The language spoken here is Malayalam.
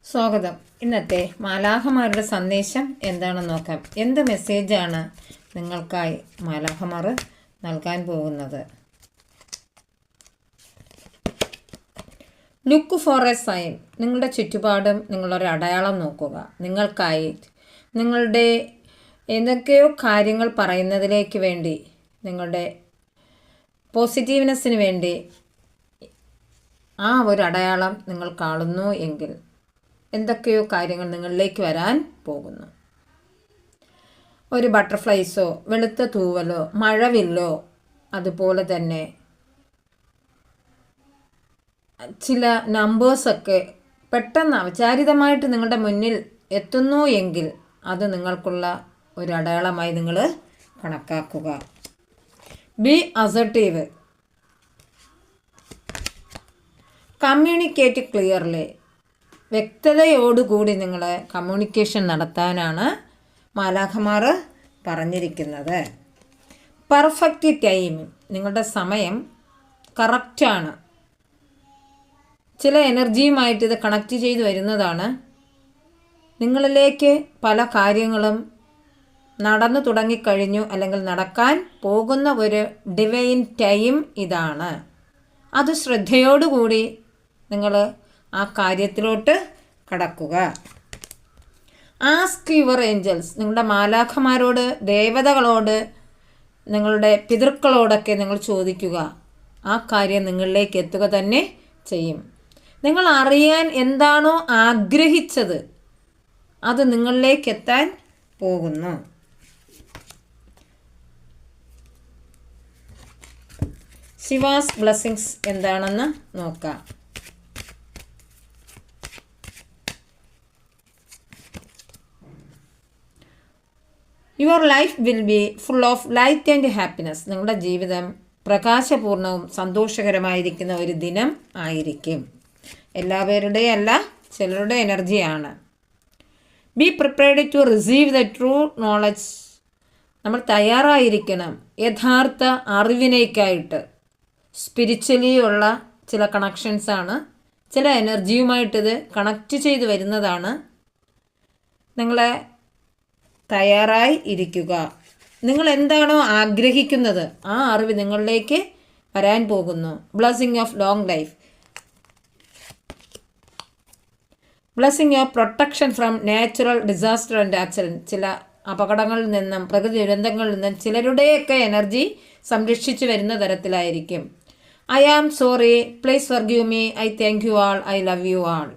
സ്വാഗതം. ഇന്നത്തെ മാലാഖമാരുടെ സന്ദേശം എന്താണെന്ന് നോക്കാം. എന്ത് മെസ്സേജാണ് നിങ്ങൾക്കായി മാലാഖമാർ നൽകാൻ പോകുന്നത്? Look for a sign. നിങ്ങളുടെ ചുറ്റുപാടും നിങ്ങളൊരു അടയാളം നോക്കുക. നിങ്ങൾക്കായി നിങ്ങളുടെ എന്തൊക്കെയോ കാര്യങ്ങൾ പറയുന്നതിലേക്ക് വേണ്ടി, നിങ്ങളുടെ പോസിറ്റീവ്നെസ്സിന് വേണ്ടി ആ ഒരു അടയാളം നിങ്ങൾ കാണുന്നു എങ്കിൽ എന്തൊക്കെയോ കാര്യങ്ങൾ നിങ്ങളിലേക്ക് വരാൻ പോകുന്നു. ഒരു ബട്ടർഫ്ലൈസോ വെളുത്ത തൂവലോ മഴവില്ലോ അതുപോലെ തന്നെ ചില നമ്പേഴ്സൊക്കെ പെട്ടെന്ന് അവിചാരിതമായിട്ട് നിങ്ങളുടെ മുന്നിൽ എത്തുന്നു എങ്കിൽ അത് നിങ്ങൾക്കുള്ള ഒരു അടയാളമായി നിങ്ങൾ കണക്കാക്കുക. Be assertive. Communicate clearly. വ്യക്തതയോടുകൂടി നിങ്ങൾ കമ്മ്യൂണിക്കേഷൻ നടത്താനാണ് മാലാഖമാർ പറഞ്ഞിരിക്കുന്നത്. Perfect timing. നിങ്ങളുടെ സമയം കറക്റ്റാണ്. ചില എനർജിയുമായിട്ട് ഇത് കണക്റ്റ് ചെയ്ത് വരുന്നതാണ്. നിങ്ങളിലേക്ക് പല കാര്യങ്ങളും നടന്നു തുടങ്ങിക്കഴിഞ്ഞു അല്ലെങ്കിൽ നടക്കാൻ പോകുന്ന ഒരു ഡിവൈൻ ടൈം ഇതാണ്. അത് ശ്രദ്ധയോടുകൂടി നിങ്ങൾ ആ കാര്യത്തിലോട്ട് കടക്കുക. Ask your angels. നിങ്ങളുടെ മാലാഖമാരോട്, ദേവതകളോട്, നിങ്ങളുടെ പിതൃക്കളോടൊക്കെ നിങ്ങൾ ചോദിക്കുക. ആ കാര്യം നിങ്ങളിലേക്ക് എത്തുക തന്നെ ചെയ്യും. നിങ്ങൾ അറിയാൻ എന്താണോ ആഗ്രഹിച്ചത് അത് നിങ്ങളിലേക്ക് എത്താൻ പോകുന്നു. ശിവാസ് ബ്ലെസ്സിങ്സ് എന്താണെന്ന് നോക്കാം. Your life will be full of light and happiness. നിങ്ങളുടെ ജീവിതം പ്രകാശപൂർണവും സന്തോഷകരമായിരിക്കുന്ന ഒരു ദിനം ആയിരിക്കും. എല്ലാവരുടെയും അല്ല, ചിലരുടെ എനർജിയാണ്. Be prepared to receive the true knowledge. നമ്മൾ തയ്യാറായിരിക്കണം യഥാർത്ഥ അറിവിനേക്കായിട്ട്. സ്പിരിച്വലി ഉള്ള ചില കണക്ഷൻസാണ്, ചില എനർജിയുമായിട്ടിത് കണക്റ്റ് ചെയ്ത് വരുന്നതാണ്. നിങ്ങളെ തയ്യാറായി ഇരിക്കുക. നിങ്ങൾ എന്താണോ ആഗ്രഹിക്കുന്നത് ആ അറിവ് നിങ്ങളിലേക്ക് വരാൻ പോകുന്നു. Blessing of long life. Blessing of protection from natural disaster and accident. ചില അപകടങ്ങളിൽ നിന്നും പ്രകൃതി ദുരന്തങ്ങളിൽ നിന്നും ചിലരുടെയൊക്കെ എനർജി സംരക്ഷിച്ചു വരുന്ന തരത്തിലായിരിക്കും. I am sorry, please forgive me, I thank you all, I love you all.